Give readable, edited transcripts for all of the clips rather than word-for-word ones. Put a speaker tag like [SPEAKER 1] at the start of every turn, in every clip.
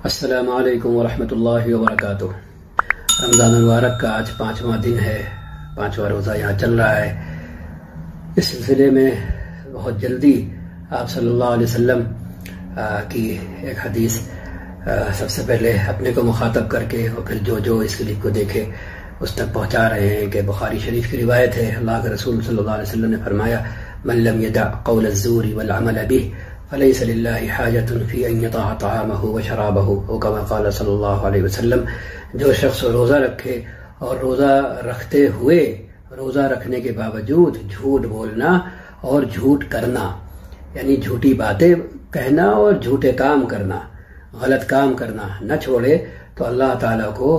[SPEAKER 1] السلام علیکم ورحمۃ اللہ وبرکاتہ۔ رمضان المبارک کا آج 5واں دن ہے، 5واں روزہ یہاں چل رہا ہے۔ اس سلسلے میں بہت جلدی آپ صلی اللہ علیہ وسلم کی ایک حدیث سب سے پہلے اپنے کو مخاطب کر کے اور پھر جو اس کلپ کو دیکھے اس تک پہنچا رہے ہیں کہ بخاری شریف کی روایت ہے، اللہ کے رسول صلی اللہ علیہ وسلم نے فرمایا من لم يدع قول الزور والعمل به فليس لله حاجة في ان يطاع طعامه وشرابه او كما قال صلی اللہ علیہ وسلم۔ جو شخص روزہ رکھے اور روزہ رکھتے ہوئے روزہ رکھنے کے باوجود جھوٹ بولنا اور جھوٹ کرنا، یعنی جھوٹی باتیں کہنا اور جھوٹے کام کرنا، غلط کام کرنا نہ چھوڑے، تو اللہ تعالیٰ کو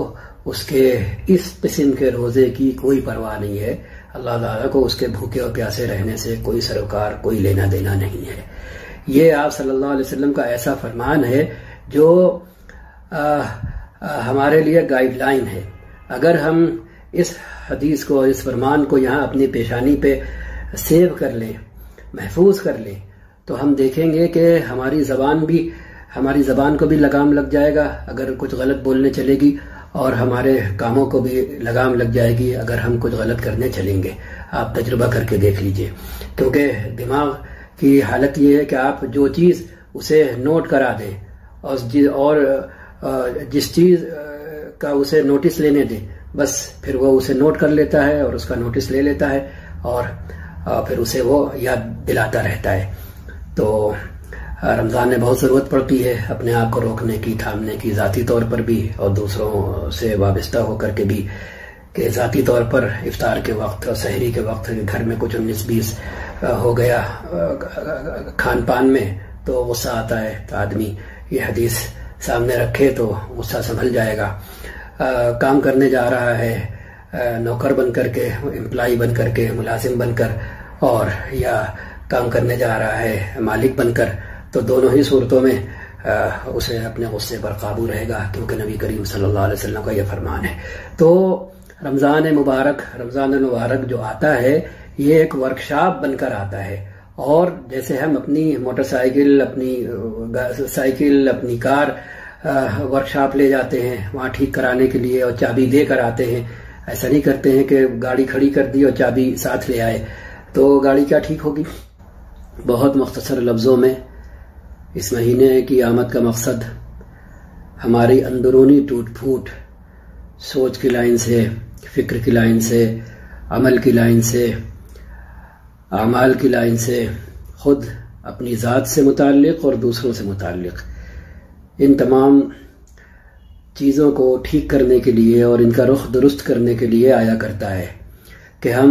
[SPEAKER 1] اس کے اس قسم کے روزے کی کوئی پرواہ نہیں ہے۔ اللہ تعالیٰ کو اس کے بھوکے اور پیاسے رہنے سے کوئی سروکار، کوئی لینا دینا نہیں ہے۔ یہ آپ صلی اللہ علیہ وسلم کا ایسا فرمان ہے جو ہمارے لیے گائیڈ لائن ہے۔ اگر ہم اس حدیث کو، اس فرمان کو یہاں اپنی پیشانی پہ سیو کر لیں، محفوظ کر لیں، تو ہم دیکھیں گے کہ ہماری زبان کو بھی لگام لگ جائے گا اگر کچھ غلط بولنے چلے گی، اور ہمارے کاموں کو بھی لگام لگ جائے گی اگر ہم کچھ غلط کرنے چلیں گے۔ آپ تجربہ کر کے دیکھ لیجئے، کیونکہ دماغ کی حالت یہ ہے کہ آپ جو چیز اسے نوٹ کرا دیں اور جس چیز کا اسے نوٹس لینے دیں، بس پھر وہ اسے نوٹ کر لیتا ہے اور اس کا نوٹس لے لیتا ہے اور پھر اسے وہ یاد دلاتا رہتا ہے۔ تو رمضان میں بہت ضرورت پڑتی ہے اپنے آپ کو روکنے کی، تھامنے کی، ذاتی طور پر بھی اور دوسروں سے وابستہ ہو کر کے بھی، کہ ذاتی طور پر افطار کے وقت اور سحری کے وقت گھر میں کچھ 19-20 ہو گیا کھان پان میں تو غصہ آتا ہے، تو آدمی یہ حدیث سامنے رکھے تو غصہ سنبھل جائے گا۔ کام کرنے جا رہا ہے نوکر بن کر کے، امپلائی بن کر کے، ملازم بن کر، اور یا کام کرنے جا رہا ہے مالک بن کر، تو دونوں ہی صورتوں میں اسے اپنے غصے پر قابو رہے گا، کیونکہ نبی کریم صلی اللہ علیہ وسلم کا یہ فرمان ہے۔ تو رمضان المبارک جو آتا ہے یہ ایک ورکشاپ بن کر آتا ہے، اور جیسے ہم اپنی موٹر سائیکل، اپنی کار ورکشاپ لے جاتے ہیں وہاں ٹھیک کرانے کے لیے اور چابی دے کر آتے ہیں، ایسا نہیں کرتے ہیں کہ گاڑی کھڑی کر دی اور چابی ساتھ لے آئے، تو گاڑی کیا ٹھیک ہوگی؟ بہت مختصر لفظوں میں اس مہینے کی آمد کا مقصد ہماری اندرونی ٹوٹ پھوٹ، سوچ کی لائن سے، فکر کی لائن سے، عمل کی لائن سے، اعمال کی لائن سے، خود اپنی ذات سے متعلق اور دوسروں سے متعلق، ان تمام چیزوں کو ٹھیک کرنے کے لیے اور ان کا رخ درست کرنے کے لیے آیا کرتا ہے کہ ہم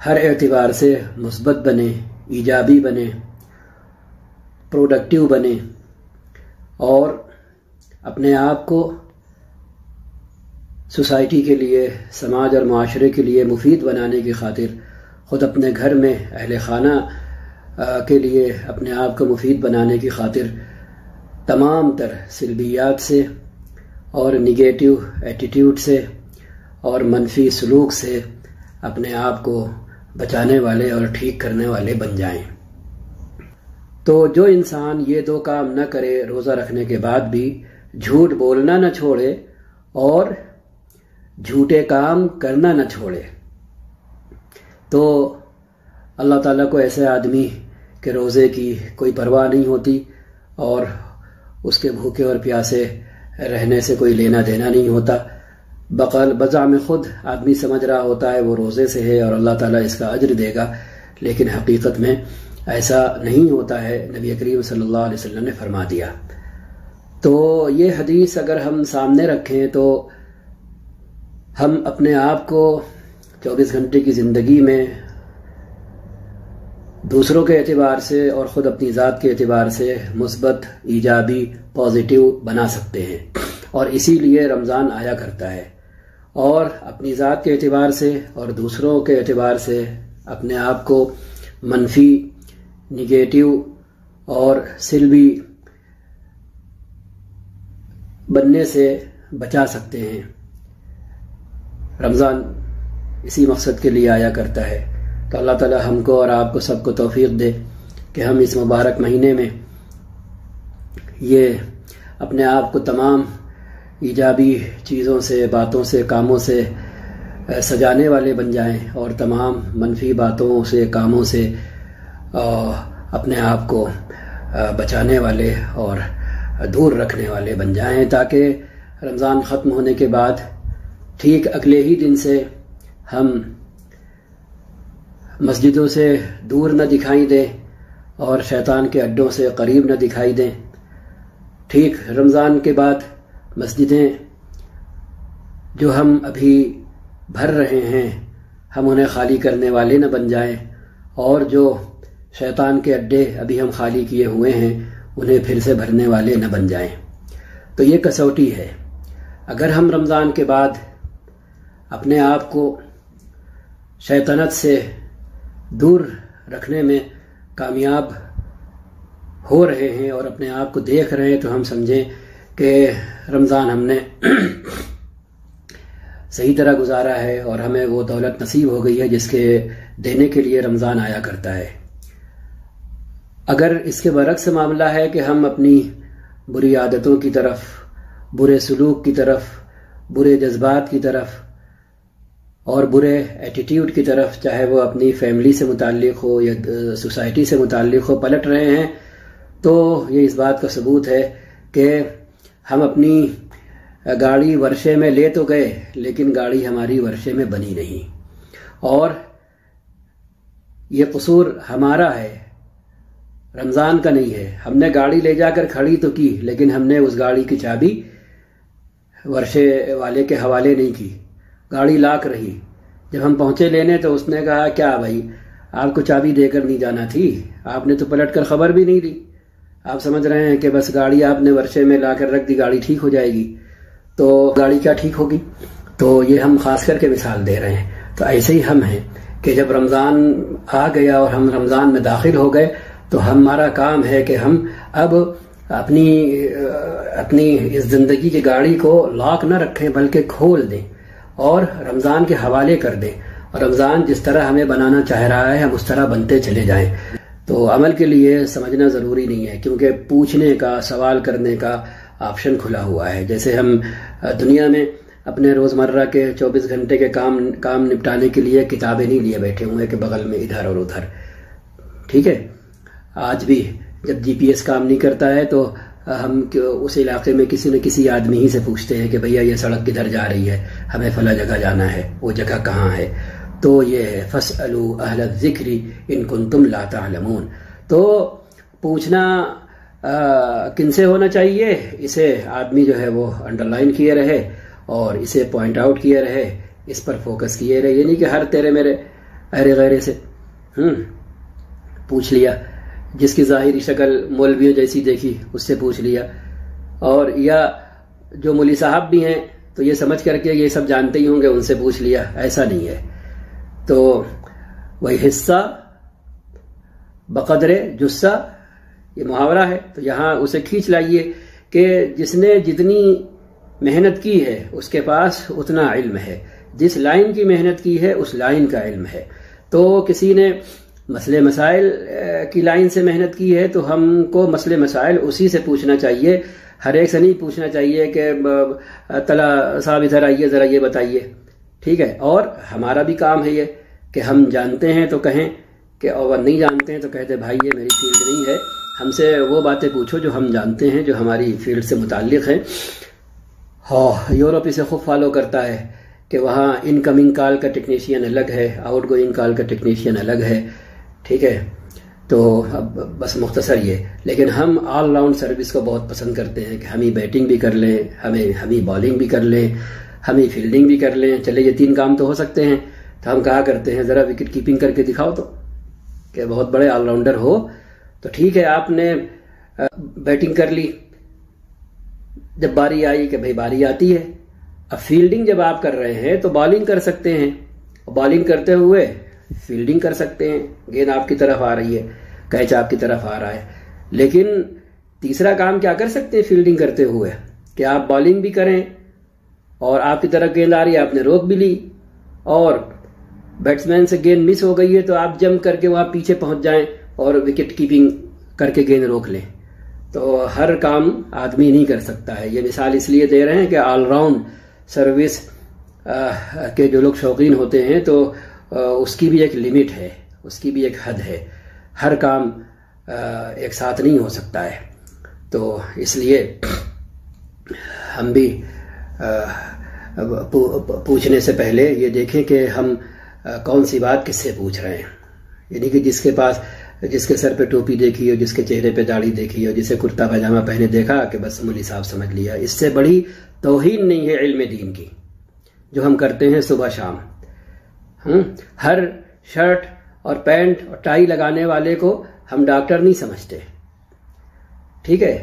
[SPEAKER 1] ہر اعتبار سے مثبت بنے، ایجابی بنے، پروڈکٹیو بنے، اور اپنے آپ کو سوسائٹی کے لیے، سماج اور معاشرے کے لیے مفید بنانے کی خاطر، خود اپنے گھر میں اہل خانہ کے لیے اپنے آپ کو مفید بنانے کی خاطر تمام تر سلبیات سے اور نگیٹو ایٹیٹیوڈ سے اور منفی سلوک سے اپنے آپ کو بچانے والے اور ٹھیک کرنے والے بن جائیں۔ تو جو انسان یہ دو کام نہ کرے روزہ رکھنے کے بعد بھی، جھوٹ بولنا نہ چھوڑے اور جھوٹے کام کرنا نہ چھوڑے، تو اللہ تعالیٰ کو ایسے آدمی کے روزے کی کوئی پرواہ نہیں ہوتی اور اس کے بھوکے اور پیاسے رہنے سے کوئی لینا دینا نہیں ہوتا۔ بزعم خود آدمی سمجھ رہا ہوتا ہے وہ روزے سے ہے اور اللہ تعالیٰ اس کا اجر دے گا، لیکن حقیقت میں ایسا نہیں ہوتا ہے، نبی کریم صلی اللہ علیہ وسلم نے فرما دیا۔ تو یہ حدیث اگر ہم سامنے رکھیں تو ہم اپنے آپ کو 24 گھنٹے کی زندگی میں دوسروں کے اعتبار سے اور خود اپنی ذات کے اعتبار سے مثبت، ایجابی، پازیٹیو بنا سکتے ہیں، اور اسی لیے رمضان آیا کرتا ہے۔ اور اپنی ذات کے اعتبار سے اور دوسروں کے اعتبار سے اپنے آپ کو منفی، نگیٹو اور سلبی بننے سے بچا سکتے ہیں۔ رمضان اسی مقصد کے لیے آیا کرتا ہے، تو اللہ تعالی ہم کو اور آپ کو سب کو توفیق دے کہ ہم اس مبارک مہینے میں یہ اپنے آپ کو تمام ایجابی چیزوں سے، باتوں سے، کاموں سے سجانے والے بن جائیں، اور تمام منفی باتوں سے، کاموں سے اپنے آپ کو بچانے والے اور دور رکھنے والے بن جائیں، تاکہ رمضان ختم ہونے کے بعد ٹھیک اگلے ہی دن سے ہم مسجدوں سے دور نہ دکھائی دیں اور شیطان کے اڈوں سے قریب نہ دکھائی دیں۔ ٹھیک رمضان کے بعد مسجدیں جو ہم ابھی بھر رہے ہیں ہم انہیں خالی کرنے والے نہ بن جائیں، اور جو شیطان کے اڈے ابھی ہم خالی کیے ہوئے ہیں انہیں پھر سے بھرنے والے نہ بن جائیں۔ تو یہ کسوٹی ہے۔ اگر ہم رمضان کے بعد اپنے آپ کو شیطنت سے دور رکھنے میں کامیاب ہو رہے ہیں اور اپنے آپ کو دیکھ رہے ہیں، تو ہم سمجھیں کہ رمضان ہم نے صحیح طرح گزارا ہے اور ہمیں وہ دولت نصیب ہو گئی ہے جس کے دینے کے لیے رمضان آیا کرتا ہے۔ اگر اس کے برعکس معاملہ ہے کہ ہم اپنی بری عادتوں کی طرف، برے سلوک کی طرف، برے جذبات کی طرف اور برے ایٹیٹیوڈ کی طرف، چاہے وہ اپنی فیملی سے متعلق ہو یا سوسائٹی سے متعلق ہو، پلٹ رہے ہیں، تو یہ اس بات کا ثبوت ہے کہ ہم اپنی گاڑی ورشے میں لے تو گئے لیکن گاڑی ہماری ورشے میں بنی نہیں، اور یہ قصور ہمارا ہے، رمضان کا نہیں ہے۔ ہم نے گاڑی لے جا کر کھڑی تو کی، لیکن ہم نے اس گاڑی کی چابی ورشے والے کے حوالے نہیں کی، گاڑی لاک رہی۔ جب ہم پہنچے لینے تو اس نے کہا کیا بھائی آپ کو چابی دے کر نہیں جانا تھی، آپ نے تو پلٹ کر خبر بھی نہیں دی، آپ سمجھ رہے ہیں کہ بس گاڑی آپ نے ورشے میں لا کر رکھ دی، گاڑی ٹھیک ہو جائے گی، تو گاڑی کیا ٹھیک ہوگی؟ تو یہ ہم خاص کر کے مثال دے رہے ہیں۔ تو ایسے ہی ہم ہیں کہ جب رمضان آ گیا اور ہم رمضان میں داخل ہو گئے تو ہمارا کام ہے کہ ہم اب اپنی اس زندگی کی گاڑی کو لاک نہ رکھیں بلکہ کھول دیں اور رمضان کے حوالے کر دیں، اور رمضان جس طرح ہمیں بنانا چاہ رہا ہے ہم اس طرح بنتے چلے جائیں۔ تو عمل کے لیے سمجھنا ضروری نہیں ہے، کیونکہ پوچھنے کا، سوال کرنے کا آپشن کھلا ہوا ہے۔ جیسے ہم دنیا میں اپنے روزمرہ کے 24 گھنٹے کے کام نپٹانے کے لیے کتابیں نہیں لیے بیٹھے ہوئے کہ بغل میں ادھر اور ادھر، ٹھیک ہے؟ آج بھی جب جی پی ایس کام نہیں کرتا ہے تو ہم اس علاقے میں کسی نہ کسی آدمی ہی سے پوچھتے ہیں کہ بھیا یہ سڑک کدھر جا رہی ہے، ہمیں فلاں جگہ جانا ہے، وہ جگہ کہاں ہے؟ تو یہ ہے فَاسْأَلُوا أَهْلَ الذِّكْرِ إِن كُنتُمْ لَا تَعْلَمُونَ۔ تو پوچھنا کن سے ہونا چاہیے، اسے آدمی جو ہے وہ انڈر لائن کیے رہے اور اسے پوائنٹ آؤٹ کیے رہے، اس پر فوکس کیے رہے، یہ نہیں کہ ہر تیرے میرے ارے غیرے سے پوچھ لیا، جس کی ظاہری شکل مولویوں جیسی دیکھی اس سے پوچھ لیا، اور یا جو مولوی صاحب بھی ہیں تو یہ سمجھ کر کے یہ سب جانتے ہی ہوں گے ان سے پوچھ لیا، ایسا نہیں ہے۔ تو وہی حصہ بقدر جثہ، یہ محاورہ ہے، تو یہاں اسے کھینچ لائیے کہ جس نے جتنی محنت کی ہے اس کے پاس اتنا علم ہے، جس لائن کی محنت کی ہے اس لائن کا علم ہے۔ تو کسی نے مسئلے مسائل کی لائن سے محنت کی ہے تو ہم کو مسئلے مسائل اسی سے پوچھنا چاہیے، ہر ایک سے نہیں پوچھنا چاہیے کہ تلا صاحب ادھر آئیے ذرا یہ بتائیے، ٹھیک ہے؟ اور ہمارا بھی کام ہے یہ کہ ہم جانتے ہیں تو کہیں، کہ اور نہیں جانتے ہیں تو کہتے بھائی یہ میری فیلڈ نہیں ہے، ہم سے وہ باتیں پوچھو جو ہم جانتے ہیں، جو ہماری فیلڈ سے متعلق ہیں۔ یورپ اسے خوب فالو کرتا ہے کہ وہاں ان کمنگ کال کا ٹیکنیشین الگ ہے، آؤٹ گوئنگ کال کا ٹیکنیشین الگ ہے، ٹھیک ہے؟ تو اب بس مختصر یہ، لیکن ہم آل راؤنڈ سروس کو بہت پسند کرتے ہیں کہ ہم ہی بیٹنگ بھی کر لیں، ہم ہی بالنگ بھی کر لیں، ہم ہی فیلڈنگ بھی کر لیں، چلے یہ 3 کام تو ہو سکتے ہیں۔ تو ہم کہا کرتے ہیں ذرا وکٹ کیپنگ کر کے دکھاؤ تو، کہ بہت بڑے آل راؤنڈر ہو تو ٹھیک ہے، آپ نے بیٹنگ کر لی، جب باری آئی کہ بھائی باری آتی ہے، اب فیلڈنگ جب آپ کر رہے ہیں تو بالنگ کر سکتے ہیں، بالنگ کرتے ہوئے فیلڈنگ کر سکتے ہیں، گیند آپ کی طرف آ رہی ہے، کیچ آپ کی طرف آ رہا ہے۔ لیکن تیسرا کام کیا کر سکتے ہیں فیلڈنگ کرتے ہوئے، کہ آپ بالنگ بھی کریں اور آپ کی طرف گیند آ رہی ہے آپ نے روک بھی لی، اور بیٹسمین سے گیند مس ہو گئی ہے تو آپ جمپ کر کے وہاں پیچھے پہنچ جائیں اور وکٹ کیپنگ کر کے گیند روک لیں۔ تو ہر کام آدمی نہیں کر سکتا ہے. یہ مثال اس لیے دے رہے ہیں کہ آل راؤنڈ سروس کے جو لوگ شوقین ہوتے ہیں تو اس کی بھی ایک لمٹ ہے، اس کی بھی ایک حد ہے. ہر کام ایک ساتھ نہیں ہو سکتا ہے. تو اس لیے ہم بھی پوچھنے سے پہلے یہ دیکھیں کہ ہم کون سی بات کس سے پوچھ رہے ہیں. یعنی کہ جس کے سر پہ ٹوپی دیکھی ہو، جس کے چہرے پہ داڑھی دیکھی ہو، جسے کرتا پاجامہ پہنے دیکھا کہ بس مولوی صاحب سمجھ لیا. اس سے بڑی توہین نہیں ہے علم دین کی جو ہم کرتے ہیں صبح شام. ہر شرٹ اور پینٹ اور ٹائی لگانے والے کو ہم ڈاکٹر نہیں سمجھتے، ٹھیک ہے.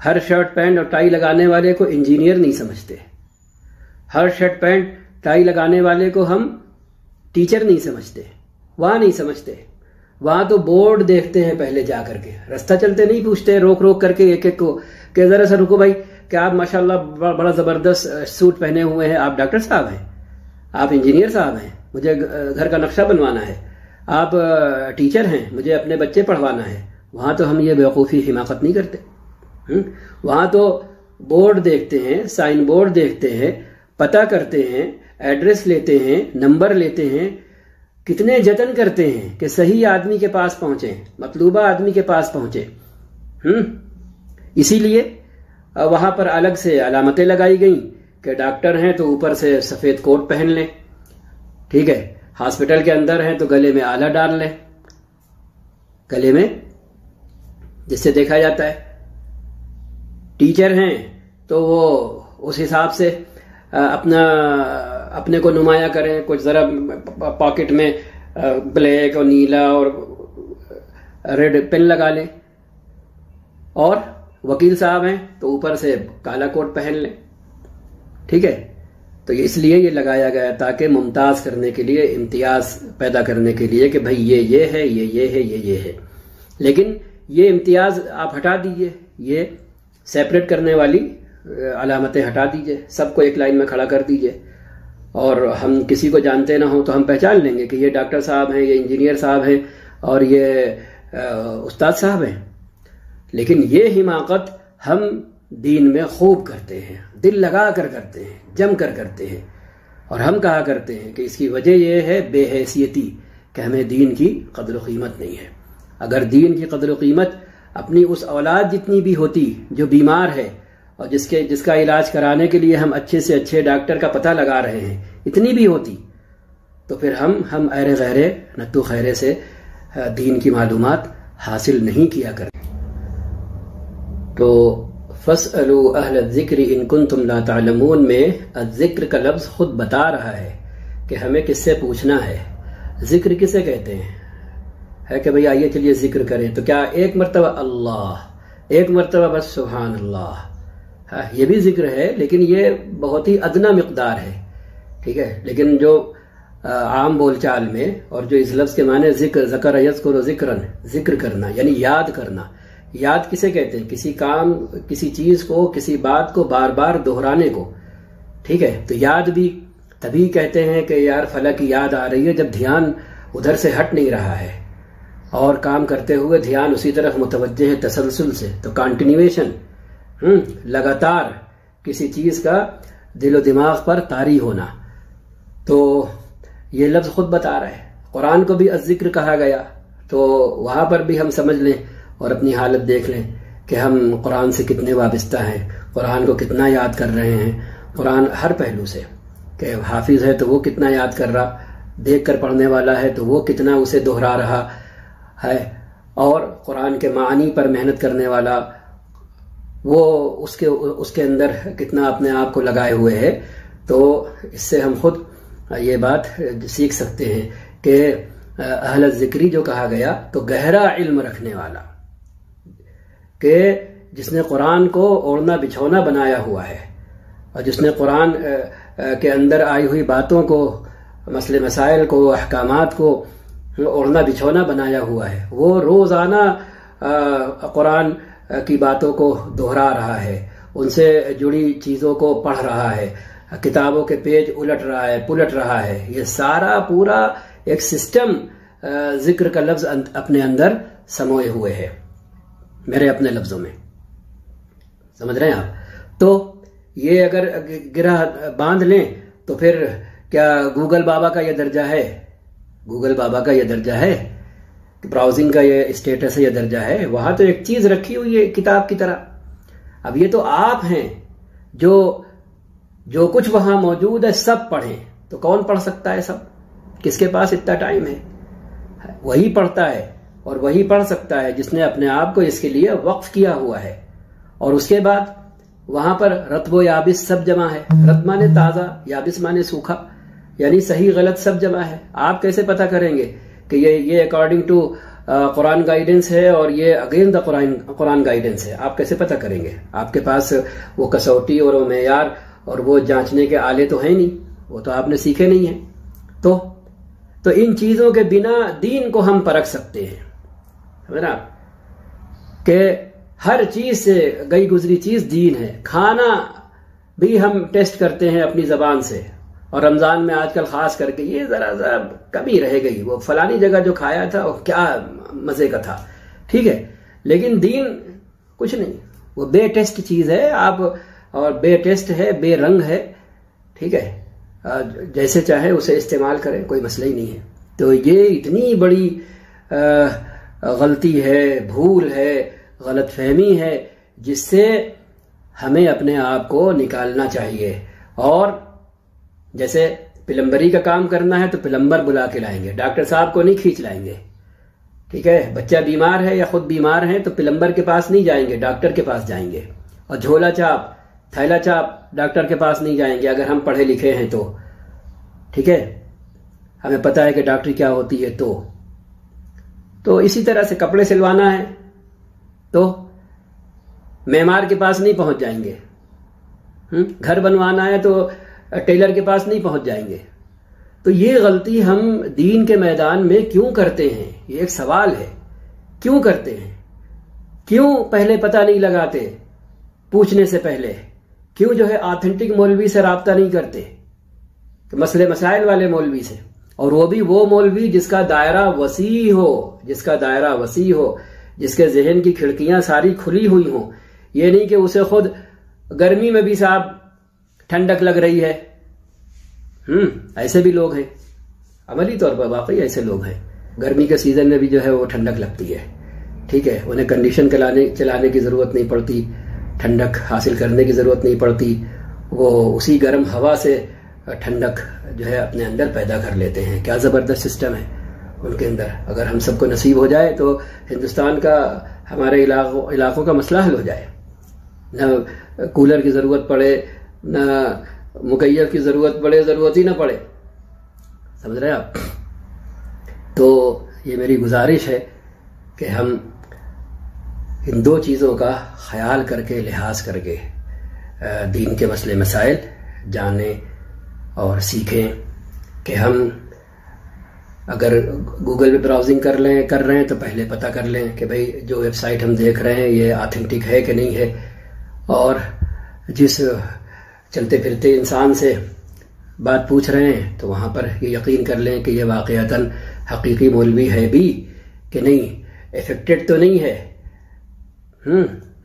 [SPEAKER 1] ہر شرٹ پینٹ اور ٹائی لگانے والے کو انجینئر نہیں سمجھتے. ہر شرٹ پینٹ ٹائی لگانے والے کو ہم ٹیچر نہیں سمجھتے. وہاں نہیں سمجھتے، وہاں تو بورڈ دیکھتے ہیں پہلے جا کر کے. رستہ چلتے نہیں پوچھتے روک روک کر کے ایک ایک کو کہ ذرا سا رکو بھائی کہ آپ ماشاءاللہ بڑا زبردست سوٹ پہنے ہوئے ہیں، آپ ڈاکٹر صاحب ہیں، آپ انجینئر صاحب ہیں، مجھے گھر کا نقشہ بنوانا ہے، آپ ٹیچر ہیں، مجھے اپنے بچے پڑھوانا ہے. وہاں تو ہم یہ بیوقوفی حماقت نہیں کرتے. وہاں تو بورڈ دیکھتے ہیں، سائن بورڈ دیکھتے ہیں، پتہ کرتے ہیں، ایڈریس لیتے ہیں، نمبر لیتے ہیں، کتنے جتن کرتے ہیں کہ صحیح آدمی کے پاس پہنچیں، مطلوبہ آدمی کے پاس پہنچیں. اسی لیے وہاں پر الگ سے علامتیں لگائی گئیں کہ ڈاکٹر ہیں تو اوپر سے سفید کوٹ پہن لیں، ٹھیک ہے. ہاسپٹل کے اندر ہیں تو گلے میں آلہ ڈال لیں، گلے میں، جس سے دیکھا جاتا ہے. ٹیچر ہیں تو وہ اس حساب سے اپنے کو نمایاں کریں، کچھ ذرا پاکٹ میں بلیک اور نیلا اور ریڈ پین لگا لیں. اور وکیل صاحب ہیں تو اوپر سے کالا کوٹ پہن لیں، ٹھیک ہے. تو اس لیے یہ لگایا گیا تاکہ ممتاز کرنے کے لیے، امتیاز پیدا کرنے کے لیے کہ بھائی یہ ہے، یہ ہے، یہ ہے. لیکن یہ امتیاز آپ ہٹا دیجئے، یہ سیپریٹ کرنے والی علامتیں ہٹا دیجئے، سب کو ایک لائن میں کھڑا کر دیجئے. اور ہم کسی کو جانتے نہ ہوں تو ہم پہچان لیں گے کہ یہ ڈاکٹر صاحب ہیں، یہ انجینئر صاحب ہیں اور یہ استاد صاحب ہیں. لیکن یہ حماقت ہم دین میں خوب کرتے ہیں، دل لگا کر کرتے ہیں، جم کر کرتے ہیں. اور ہم کہا کرتے ہیں کہ اس کی وجہ یہ ہے بے حیثیتی، کہ ہمیں دین کی قدر و قیمت نہیں ہے. اگر دین کی قدر و قیمت اپنی اس اولاد جتنی بھی ہوتی جو بیمار ہے اور جس کا علاج کرانے کے لیے ہم اچھے سے اچھے ڈاکٹر کا پتہ لگا رہے ہیں، اتنی بھی ہوتی تو پھر ہم ایرے غیرے نتو خیرے سے دین کی معلومات حاصل نہیں کیا کرتے. تو فَاسْأَلُوا أَهْلَ الذِّكْرِ إِن كُنتُمْ لَا تَعْلَمُونَ میں الذکر کا لفظ خود بتا رہا ہے کہ ہمیں کس سے پوچھنا ہے. ذکر کسے کہتے ہیں؟ ہے کہ بھئی آئیے چلیے ذکر کریں، تو کیا ایک مرتبہ اللہ، ایک مرتبہ بس سبحان اللہ، یہ بھی ذکر ہے لیکن یہ بہت ہی ادنا مقدار ہے، ٹھیک ہے. لیکن جو عام بول چال میں اور جو اس لفظ کے معنی ذکر یذکر ذکرن، ذکر کرنا یعنی یاد کرنا. یاد کسے کہتے ہیں؟ کسی کام، کسی چیز کو، کسی بات کو بار بار دہرانے کو، ٹھیک ہے. تو یاد بھی تبھی کہتے ہیں کہ یار فلاں کی یاد آ رہی ہے جب دھیان ادھر سے ہٹ نہیں رہا ہے اور کام کرتے ہوئے دھیان اسی طرف متوجہ ہے تسلسل سے. تو کانٹینیویشن، لگاتار کسی چیز کا دل و دماغ پر طاری ہونا. تو یہ لفظ خود بتا رہا ہے. قرآن کو بھی الذکر کہا گیا، تو وہاں پر بھی ہم سمجھ لیں اور اپنی حالت دیکھ لیں کہ ہم قرآن سے کتنے وابستہ ہیں، قرآن کو کتنا یاد کر رہے ہیں. قرآن ہر پہلو سے، کہ حافظ ہے تو وہ کتنا یاد کر رہا، دیکھ کر پڑھنے والا ہے تو وہ کتنا اسے دہرا رہا ہے، اور قرآن کے معانی پر محنت کرنے والا وہ اس کے اندر کتنا اپنے آپ کو لگائے ہوئے ہے. تو اس سے ہم خود یہ بات سیکھ سکتے ہیں کہ اہل ذکری جو کہا گیا تو گہرا علم رکھنے والا، کہ جس نے قرآن کو اوڑھنا بچھونا بنایا ہوا ہے اور جس نے قرآن کے اندر آئی ہوئی باتوں کو، مسئلے مسائل کو، احکامات کو اوڑھنا بچھونا بنایا ہوا ہے، وہ روزانہ قرآن کی باتوں کو دہرا رہا ہے، ان سے جڑی چیزوں کو پڑھ رہا ہے، کتابوں کے پیج الٹ رہا ہے، پلٹ رہا ہے. یہ سارا پورا ایک سسٹم ذکر کا لفظ اپنے اندر سموئے ہوئے ہے، میرے اپنے لفظوں میں. سمجھ رہے ہیں آپ؟ تو یہ اگر گرہ باندھ لیں تو پھر کیا گوگل بابا کا یہ درجہ ہے؟ گوگل بابا کا یہ درجہ ہے؟ براؤزنگ کا یہ اسٹیٹس ہے، یہ درجہ ہے؟ وہاں تو ایک چیز رکھی ہوئی ہے کتاب کی طرح. اب یہ تو آپ ہیں جو کچھ وہاں موجود ہے سب پڑھیں. تو کون پڑھ سکتا ہے سب؟ کس کے پاس اتنا ٹائم ہے؟ وہی پڑھتا ہے اور وہی پڑھ سکتا ہے جس نے اپنے آپ کو اس کے لیے وقف کیا ہوا ہے. اور اس کے بعد وہاں پر رطب و یابس سب جمع ہے. رطب مانے تازہ، یابس مانے سوکھا، یعنی صحیح غلط سب جمع ہے. آپ کیسے پتہ کریں گے کہ یہ اکارڈنگ ٹو قرآن گائیڈنس ہے اور یہ اگین دا قرآن گائیڈنس ہے؟ آپ کیسے پتہ کریں گے؟ آپ کے پاس وہ کسوٹی اور وہ معیار اور وہ جانچنے کے آلے تو ہیں نہیں، وہ تو آپ نے سیکھے نہیں ہیں. تو ان چیزوں کے بنا دین کو ہم پرکھ سکتے ہیں. سمجھ رہے آپ کہ ہر چیز سے گئی گزری چیز دین ہے. کھانا بھی ہم ٹیسٹ کرتے ہیں اپنی زبان سے، اور رمضان میں آج کل خاص کر کے یہ ذرا کمی رہ گئی، وہ فلانی جگہ جو کھایا تھا وہ کیا مزے کا تھا، ٹھیک ہے. لیکن دین کچھ نہیں، وہ بے ٹیسٹ چیز ہے. آپ اور بے ٹیسٹ ہے، بے رنگ ہے، ٹھیک ہے. جیسے چاہے اسے استعمال کریں، کوئی مسئلہ ہی نہیں ہے. تو یہ اتنی بڑی غلطی ہے، بھول ہے، غلط فہمی ہے، جس سے ہمیں اپنے آپ کو نکالنا چاہیے. اور جیسے پلمبری کا کام کرنا ہے تو پلمبر بلا کے لائیں گے، ڈاکٹر صاحب کو نہیں کھینچ لائیں گے، ٹھیک ہے. بچہ بیمار ہے یا خود بیمار ہے تو پلمبر کے پاس نہیں جائیں گے، ڈاکٹر کے پاس جائیں گے. اور جھولا چاپ، تھیلا چاپ ڈاکٹر کے پاس نہیں جائیں گے اگر ہم پڑھے لکھے ہیں تو، ٹھیک ہے. ہمیں پتہ ہے کہ ڈاکٹری کیا ہوتی ہے. تو اسی طرح سے کپڑے سلوانا ہے تو معمار کے پاس نہیں پہنچ جائیں گے. گھر بنوانا ہے تو ٹیلر کے پاس نہیں پہنچ جائیں گے. تو یہ غلطی ہم دین کے میدان میں کیوں کرتے ہیں؟ یہ ایک سوال ہے. کیوں کرتے ہیں؟ کیوں پہلے پتہ نہیں لگاتے پوچھنے سے پہلے؟ کیوں جو ہے آتھینٹک مولوی سے رابطہ نہیں کرتے، کہ مسئلے مسائل والے مولوی سے، اور وہ بھی وہ مولوی جس کا دائرہ وسیع ہو، جس کا دائرہ وسیع ہو، جس کے ذہن کی کھڑکیاں ساری کھلی ہوئی ہوں. یہ نہیں کہ اسے خود گرمی میں بھی صاحب ٹھنڈک لگ رہی ہے. ایسے بھی لوگ ہیں، عملی طور پر واقعی ایسے لوگ ہیں. گرمی کے سیزن میں بھی جو ہے وہ ٹھنڈک لگتی ہے، ٹھیک ہے. انہیں کنڈیشن چلانے کی ضرورت نہیں پڑتی، ٹھنڈک حاصل کرنے کی ضرورت نہیں پڑتی. وہ اسی گرم ہوا سے ٹھنڈک جو ہے اپنے اندر پیدا کر لیتے ہیں. کیا زبردست سسٹم ہے ان کے اندر. اگر ہم سب کو نصیب ہو جائے تو ہندوستان کا، ہمارے علاقوں کا مسئلہ حل ہو جائے. نہ کولر کی ضرورت پڑے، نہ مکیف کی ضرورت پڑے، ضرورت ہی نہ پڑے. سمجھ رہے ہیں آپ؟ تو یہ میری گزارش ہے کہ ہم ان دو چیزوں کا خیال کر کے، لحاظ کر کے دین کے مسئلے مسائل جانیں اور سیکھیں. کہ ہم اگر گوگل پہ براؤزنگ کر رہے ہیں تو پہلے پتہ کر لیں کہ بھئی جو ویب سائٹ ہم دیکھ رہے ہیں یہ آتھینٹک ہے کہ نہیں ہے. اور جس چلتے پھرتے انسان سے بات پوچھ رہے ہیں تو وہاں پر یہ یقین کر لیں کہ یہ واقعتاً حقیقی مولوی ہے بھی کہ نہیں، افیکٹڈ تو نہیں ہے.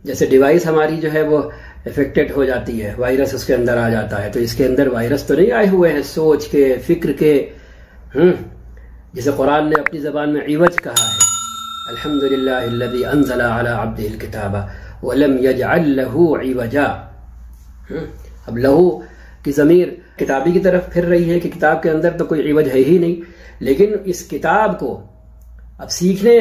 [SPEAKER 1] جیسے ڈیوائس ہماری جو ہے وہ افیکٹڈ ہو جاتی ہے، وائرس اس کے اندر آ جاتا ہے، تو اس کے اندر وائرس تو نہیں آئے ہوئے ہیں سوچ کے، فکر کے. جسے قرآن نے اپنی زبان میں عوج کہا ہے، الحمدللہ الذی انزل علی عبدہ الکتاب ولم یجعل لہ عوجا. اب لہو کی ضمیر کتابی کی طرف پھر رہی ہے کہ کتاب کے اندر تو کوئی عوج ہے ہی نہیں. لیکن اس کتاب کو اب سیکھنے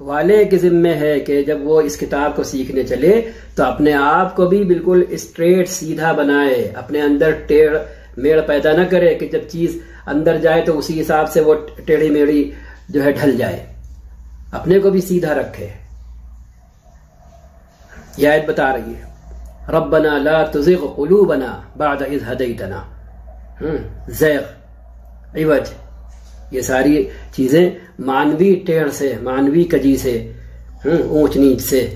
[SPEAKER 1] والے کے ذمے ہے کہ جب وہ اس کتاب کو سیکھنے چلے تو اپنے آپ کو بھی بالکل اسٹریٹ سیدھا بنائے، اپنے اندر ٹیڑھ میڑ پیدا نہ کرے کہ جب چیز اندر جائے تو اسی حساب سے وہ ٹیڑھی میڑھی جو ہے ڈھل جائے. اپنے کو بھی سیدھا رکھے. یہ آیت بتا رہی ہے ربنا لا تزغ قلوبنا بعد اذ ہدیتنا. زیغ، عوج، یہ ساری چیزیں مانوی ٹیڑھ سے، مانوی کجی سے، اونچ نیچ سے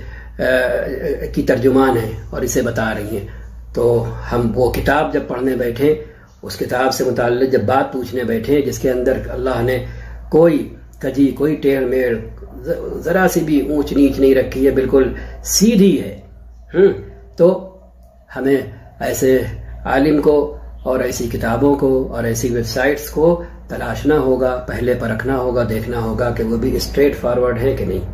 [SPEAKER 1] کی ترجمان ہیں اور اسے بتا رہی ہیں. تو ہم وہ کتاب جب پڑھنے بیٹھیں، اس کتاب سے متعلق جب بات پوچھنے بیٹھیں جس کے اندر اللہ نے کوئی کجی، کوئی ٹیڑھ میڑ، ذرا سی بھی اونچ نیچ نہیں رکھی ہے، بالکل سیدھی ہے، تو ہمیں ایسے عالم کو اور ایسی کتابوں کو اور ایسی ویب سائٹس کو تلاشنا ہوگا، پہلے پرکھنا ہوگا، دیکھنا ہوگا کہ وہ بھی اسٹریٹ فارورڈ ہیں کہ نہیں،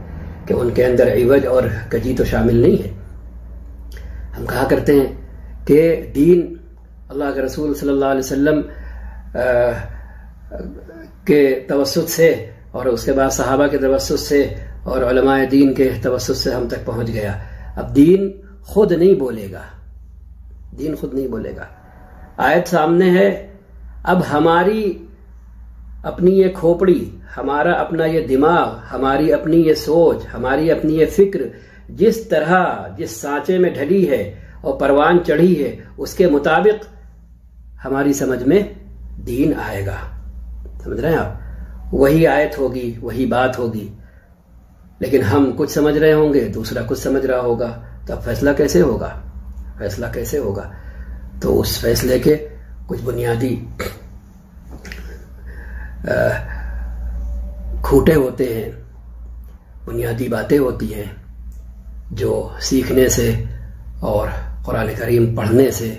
[SPEAKER 1] کہ ان کے اندر عوج اور کجی تو شامل نہیں ہے۔ ہم کہا کرتے ہیں کہ دین اللہ کے رسول صلی اللہ علیہ وسلم کے توسط سے اور اس کے بعد صحابہ کے توسط سے اور علماء دین کے توسط سے ہم تک پہنچ گیا۔ اب دین خود نہیں بولے گا، دین خود نہیں بولے گا۔ آیت سامنے ہے، اب ہماری اپنی یہ کھوپڑی، ہمارا اپنا یہ دماغ، ہماری اپنی یہ سوچ، ہماری اپنی یہ فکر جس طرح جس سانچے میں ڈھلی ہے اور پروان چڑھی ہے، اس کے مطابق ہماری سمجھ میں دین آئے گا۔ سمجھ رہے ہیں آپ؟ وہی آیت ہوگی، وہی بات ہوگی، لیکن ہم کچھ سمجھ رہے ہوں گے، دوسرا کچھ سمجھ رہا ہوگا، تو اب فیصلہ کیسے ہوگا؟ فیصلہ کیسے ہوگا؟ تو اس فیصلے کے کچھ بنیادی کھوٹے ہوتے ہیں، بنیادی باتیں ہوتی ہیں جو سیکھنے سے اور قرآن کریم پڑھنے سے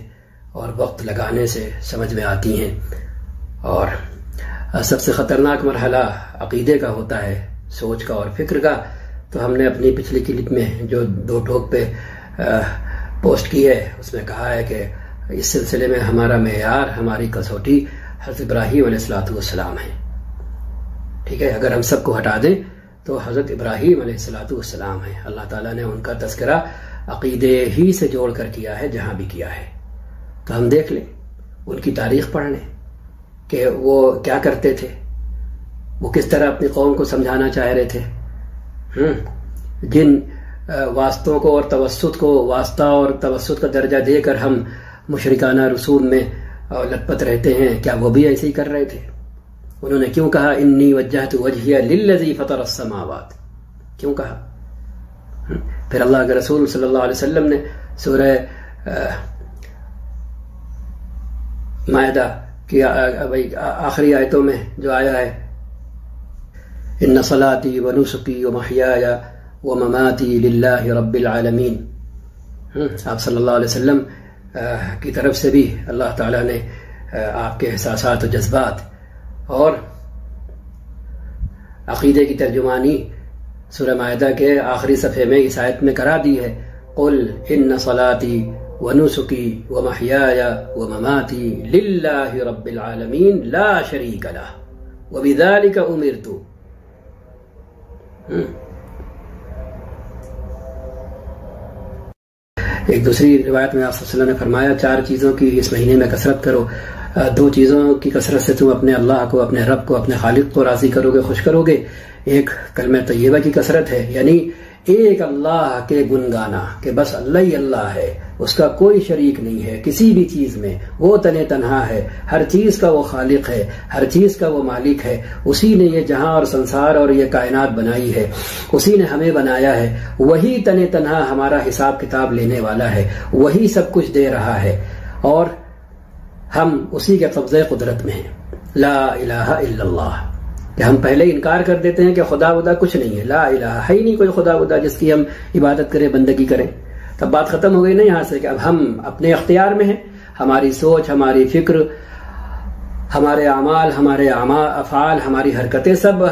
[SPEAKER 1] اور وقت لگانے سے سمجھ میں آتی ہیں۔ اور سب سے خطرناک مرحلہ عقیدے کا ہوتا ہے، سوچ کا اور فکر کا۔ تو ہم نے اپنی پچھلی کلپ میں جو 2 ٹوک پہ پوسٹ کی ہے، اس میں کہا ہے کہ اس سلسلے میں ہمارا معیار، ہماری کسوٹی حضرت ابراہیم علیہ السلام ہے۔ ٹھیک ہے، اگر ہم سب کو ہٹا دیں تو حضرت ابراہیم علیہ السلام ہے۔ اللہ تعالیٰ نے ان کا تذکرہ عقیدے ہی سے جوڑ کر کیا ہے جہاں بھی کیا ہے۔ تو ہم دیکھ لیں، ان کی تاریخ پڑھ لیں کہ وہ کیا کرتے تھے، وہ کس طرح اپنی قوم کو سمجھانا چاہ رہے تھے۔ جن واسطوں کو اور توسط کو، واسطہ اور توسط کا درجہ دے کر ہم مشرکانہ رسوم میں لت پت رہتے ہیں، کیا وہ بھی ایسے ہی کر رہے تھے؟ انہوں نے کیوں کہا انی وجہت وجہی للذی فطر السماوات؟ کیوں کہا؟ پھر اللہ کے رسول صلی اللہ علیہ وسلم نے سورہ مائدہ کی آخری آیتوں میں جو آیا ہے، ان صلاتی و نسکی و محیای و مماتی للہ رب العالمین، آپ صلی اللہ علیہ وسلم کی طرف سے بھی اللہ تعالیٰ نے آپ کے احساسات و جذبات اور عقیدے کی ترجمانی سورہ مائدہ کے آخری صفحے میں اس آیت میں کرا دی ہے، قل ان صلاتی و نسکی و محیای و مماتی للہ رب العالمین لا شریک لہ وبذالک امرت۔ ایک دوسری روایت میں آپ صلی اللہ علیہ وسلم نے فرمایا 4 چیزوں کی اس مہینے میں کثرت کرو، 2 چیزوں کی کثرت سے تم اپنے اللہ کو، اپنے رب کو، اپنے خالق کو راضی کرو گے، خوش کرو گے۔ ایک کلمہ طیبہ کی کثرت ہے، یعنی ایک اللہ کے گن گانا کہ بس اللہ ہی اللہ ہے، اس کا کوئی شریک نہیں ہے کسی بھی چیز میں، وہ تنہا ہے، ہر چیز کا وہ خالق ہے، ہر چیز کا وہ مالک ہے، اسی نے یہ جہاں اور سنسار اور یہ کائنات بنائی ہے، اسی نے ہمیں بنایا ہے، وہی تنہا ہمارا حساب کتاب لینے والا ہے، وہی سب کچھ دے رہا ہے، اور ہم اسی کے قبضے قدرت میں ہیں۔ لا الہ الا اللہ، کہ ہم پہلے انکار کر دیتے ہیں کہ خدا ودا کچھ نہیں ہے، لا الہ ہے ہی نہیں کوئی خدا ودا جس کی ہم عبادت کریں، بندگی کریں۔ تب بات ختم ہو گئی نا یہاں سے کہ اب ہم اپنے اختیار میں ہیں، ہماری سوچ، ہماری فکر، ہمارے اعمال، ہمارے افعال، ہماری حرکتیں سب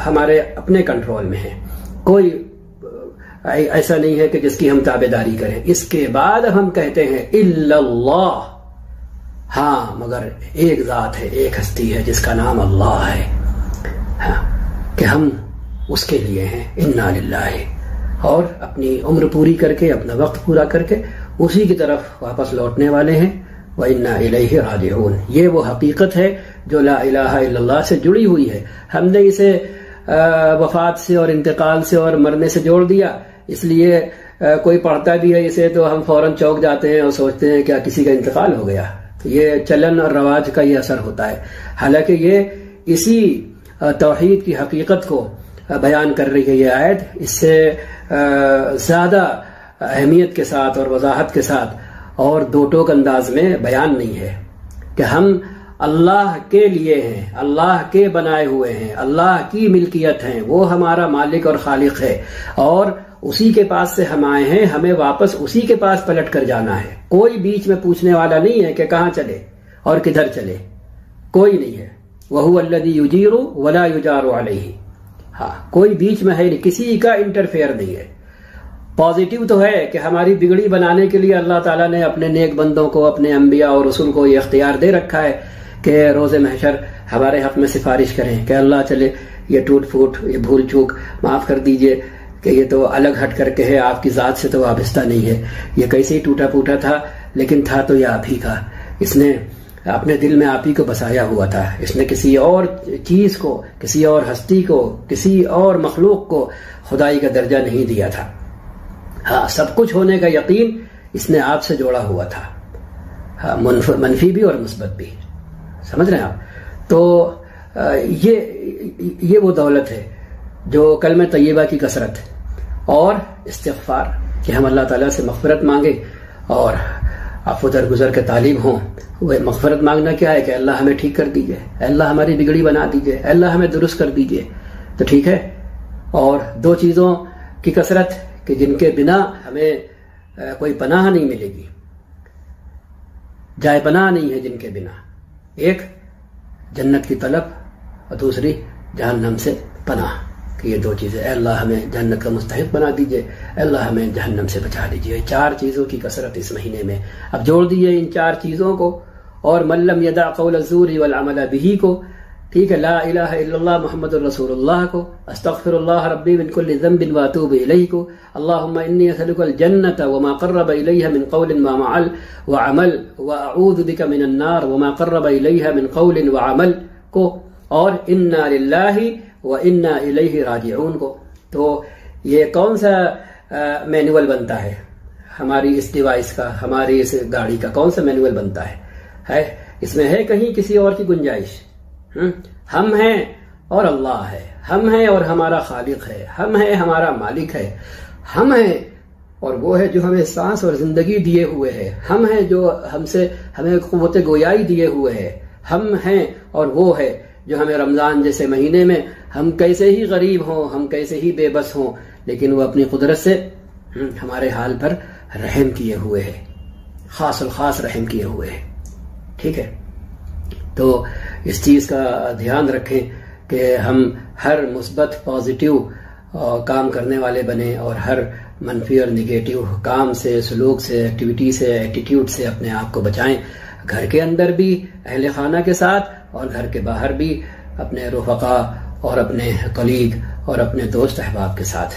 [SPEAKER 1] ہمارے اپنے کنٹرول میں ہیں، کوئی ایسا نہیں ہے کہ جس کی ہم تابعداری کریں۔ اس کے بعد ہم کہتے ہیں الا اللہ، ہاں مگر ایک ذات ہے، ایک ہستی ہے جس کا نام اللہ ہے، کہ ہم اس کے لیے ہیں، انا للہ، اور اپنی عمر پوری کر کے، اپنا وقت پورا کر کے اسی کی طرف واپس لوٹنے والے ہیں، وَإِنَّا إِلَيْهِ رَاجِعُونَ۔ یہ وہ حقیقت ہے جو لا الہ الا اللہ سے جڑی ہوئی ہے۔ ہم نے اسے وفات سے اور انتقال سے اور مرنے سے جوڑ دیا، اس لیے کوئی پڑھتا بھی ہے اسے تو ہم فوراً چوک جاتے ہیں اور سوچتے ہیں کیا کسی کا انتقال ہو گیا۔ یہ چلن اور رواج کا یہ اثر ہوتا ہے، حالانکہ یہ اسی توحید کی حقیقت کو بیان کر رہی ہے یہ آیت، اس سے زیادہ اہمیت کے ساتھ اور وضاحت کے ساتھ اور 2 ٹوک انداز میں بیان نہیں ہے کہ ہم اللہ کے لیے ہیں، اللہ کے بنائے ہوئے ہیں، اللہ کی ملکیت ہیں، وہ ہمارا مالک اور خالق ہے، اور اسی کے پاس سے ہم آئے ہیں، ہمیں واپس اسی کے پاس پلٹ کر جانا ہے. کوئی بیچ میں پوچھنے والا نہیں ہے کہ کہاں چلے اور کدھر چلے، کوئی نہیں ہے. وَهُوَ الَّذِي يُجِيرُ وَلَا يُجَارُ عَلَيْهِ. ہاں، کوئی بیچ میں ہے نہیں، کسی کا انٹرفیئر نہیں ہے. پازیٹیو تو ہے کہ ہماری بگڑی بنانے کے لیے اللہ تعالیٰ نے اپنے نیک بندوں کو، اپنے انبیاء اور رسول کو یہ اختیار دے رکھا ہے کہ روز محشر ہمارے حق میں سفارش کریں کہ اللہ چلے یہ ٹوٹ پھوٹ، یہ بھول چوک معاف کر دیجئے کہ یہ تو الگ ہٹ کر کے ہے، آپ کی ذات سے تو وابستہ نہیں ہے، یہ کیسے ہی ٹوٹا پھوٹا تھا لیکن تھا تو یہ آپ ہی کا، اس نے اپنے دل میں آپ ہی کو بسایا ہوا تھا، اس نے کسی اور چیز کو، کسی اور ہستی کو، کسی اور مخلوق کو خدائی کا درجہ نہیں دیا تھا. ہاں، سب کچھ ہونے کا یقین اس نے آپ سے جوڑا ہوا تھا. ہاں، منفی بھی اور مثبت بھی. سمجھ رہے ہیں آپ؟ تو یہ وہ دولت ہے جو کلمہ طیبہ کی کثرت اور استغفار، کہ ہم اللہ تعالیٰ سے مغفرت مانگیں اور عفو درگزر کے طالب ہوں. وہ مغفرت مانگنا کیا ہے کہ اللہ ہمیں ٹھیک کر دیجئے، اللہ ہماری بگڑی بنا دیجئے، اللہ ہمیں درست کر دیجئے. تو ٹھیک ہے. اور دو چیزوں کی کثرت کہ جن کے بنا ہمیں کوئی پناہ نہیں ملے گی، جائے پناہ نہیں ہے جن کے بنا. ایک جنت کی طلب اور دوسری جہنم سے پناہ، کہ یہ دو چیزیں، اے اللہ ہمیں جنت کا مستحق بنا دیجئے، اے اللہ ہمیں جہنم سے بچا لیجئے. چار چیزوں کی کثرت اس مہینے میں. اب جوڑ دیجئے ان چار چیزوں کو اور من لم یدع قول الزور والعمل به کو، ٹھیک ہے، لا الہ الا اللہ محمد الرسول اللہ کو، استغفر اللہ ربی من کل ذنب واتوب الیہ کو، اللہم انی اسألک الجنۃ وما قرب الیہ من قول وعمل واعوذ بک من النار وما قرب الیہ من قول وعمل کو، اور انا للہ وانا الیہ راجعون کو. تو یہ کون سا مینول بنتا ہے ہماری اس ڈیوائس کا، ہماری اس گاڑی کا کون سا مینول بنتا ہے؟ اس میں ہے کہیں کسی اور کی گنجائش؟ ہم ہیں اور اللہ ہے، ہم ہیں اور ہمارا خالق ہے، ہم ہیں ہمارا مالک ہے، ہم ہیں اور وہ ہے جو ہمیں سانس اور زندگی دیے ہوئے ہے، ہم ہیں جو ہمیں قوت گویائی دیے ہوئے ہے، ہم ہیں اور وہ ہے جو ہمیں رمضان جیسے مہینے میں ہم کیسے ہی غریب ہوں، ہم کیسے ہی بے بس ہوں، لیکن وہ اپنی قدرت سے ہمارے حال پر رحم کیے ہوئے ہے، خاص الخاص رحم کیے ہوئے ہے. ٹھیک ہے. تو اس چیز کا دھیان رکھیں کہ ہم ہر مثبت پازیٹیو کام کرنے والے بنیں اور ہر منفی اور نگیٹیو کام سے، سلوک سے، ایکٹیویٹی سے، ایٹیٹیوڈ سے اپنے آپ کو بچائیں، گھر کے اندر بھی اہل خانہ کے ساتھ اور گھر کے باہر بھی اپنے رفقا اور اپنے کلیگ اور اپنے دوست احباب کے ساتھ.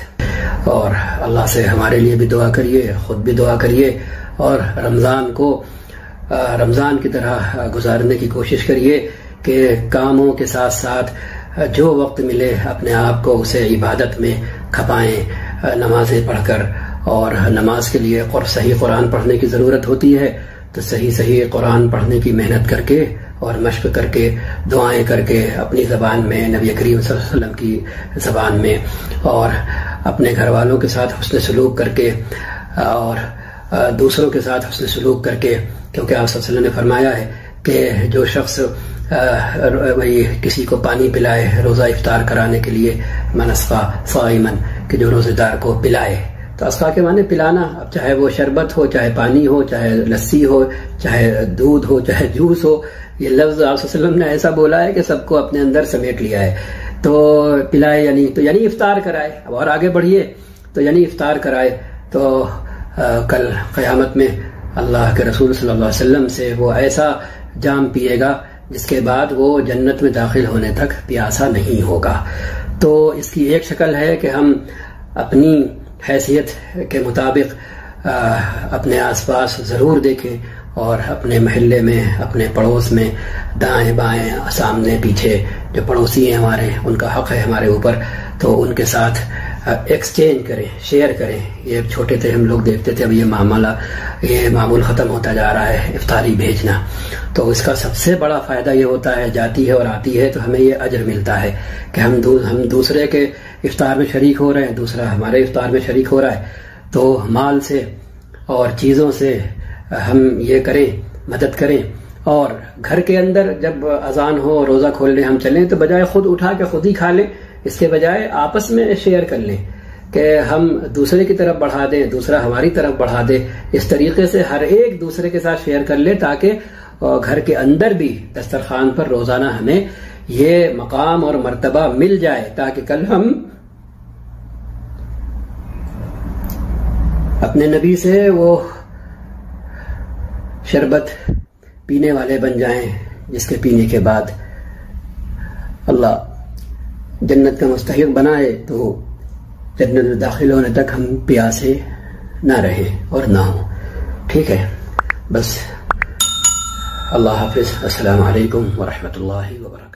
[SPEAKER 1] اور اللہ سے ہمارے لیے بھی دعا کریے، خود بھی دعا کریے، اور رمضان کو رمضان کی طرح گزارنے کی کوشش کریے کہ کاموں کے ساتھ ساتھ جو وقت ملے اپنے آپ کو اسے عبادت میں کھپائیں، نمازیں پڑھ کر. اور نماز کے لیے صحیح قرآن پڑھنے کی ضرورت ہوتی ہے، تو صحیح قرآن پڑھنے کی محنت کر کے اور مشق کر کے، دعائیں کر کے، اپنی زبان میں، نبی کریم صلی اللہ علیہ وسلم کی زبان میں، اور اپنے گھر والوں کے ساتھ حسن سلوک کر کے اور دوسروں کے ساتھ حسن سلوک کر کے. کیونکہ آپ صلی اللہ علیہ وسلم نے فرمایا ہے کہ جو شخص وہی کسی کو پانی پلائے روزہ افطار کرانے کے لیے، من اسقا صائمن، کہ جو روزے دار کو پلائے. تو اسقا کے معنی پلانا، اب چاہے وہ شربت ہو، چاہے پانی ہو، چاہے لسی ہو، چاہے دودھ ہو، چاہے جوس ہو. یہ لفظ آپ صلی اللہ علیہ وسلم نے ایسا بولا ہے کہ سب کو اپنے اندر سمیٹ لیا ہے. تو پلائے یعنی افطار کرائے. اب اور آگے بڑھیے تو یعنی افطار کرائے. تو کل قیامت میں اللہ کے رسول صلی اللہ علیہ وسلم سے وہ ایسا جام پیے گا جس کے بعد وہ جنت میں داخل ہونے تک پیاسا نہیں ہوگا. تو اس کی ایک شکل ہے کہ ہم اپنی حیثیت کے مطابق اپنے آس پاس ضرور دیکھیں، اور اپنے محلے میں، اپنے پڑوس میں، دائیں بائیں، سامنے پیچھے جو پڑوسی ہیں ہمارے، ان کا حق ہے ہمارے اوپر، تو ان کے ساتھ ایکسچینج کریں، شیئر کریں. یہ چھوٹے تھے ہم لوگ دیکھتے تھے، اب یہ معمول ختم ہوتا جا رہا ہے، افطاری بھیجنا. تو اس کا سب سے بڑا فائدہ یہ ہوتا ہے، جاتی ہے اور آتی ہے تو ہمیں یہ اجر ملتا ہے کہ ہم دوسرے کے افطار میں شریک ہو رہے ہیں، دوسرا ہمارے افطار میں شریک ہو رہا ہے. تو مال سے اور چیزوں سے ہم یہ کریں، مدد کریں. اور گھر کے اندر جب اذان ہو، روزہ کھولنے ہم چلیں، تو بجائے خود اٹھا کے خود ہی کھا لیں، اس کے بجائے آپس میں شیئر کر لیں کہ ہم دوسرے کی طرف بڑھا دیں، دوسرا ہماری طرف بڑھا دے، اس طریقے سے ہر ایک دوسرے کے ساتھ شیئر کر لے تاکہ گھر کے اندر بھی دسترخوان پر روزانہ ہمیں یہ مقام اور مرتبہ مل جائے، تاکہ کل ہم اپنے نبی سے وہ شربت پینے والے بن جائیں جس کے پینے کے بعد اللہ جنت کا مستحق بنائے تو جنت میں داخل ہونے تک ہم پیاسے نہ رہیں اور نہ ہوں. ٹھیک ہے، بس اللہ حافظ. السلام علیکم ورحمۃ اللہ وبرکاتہ.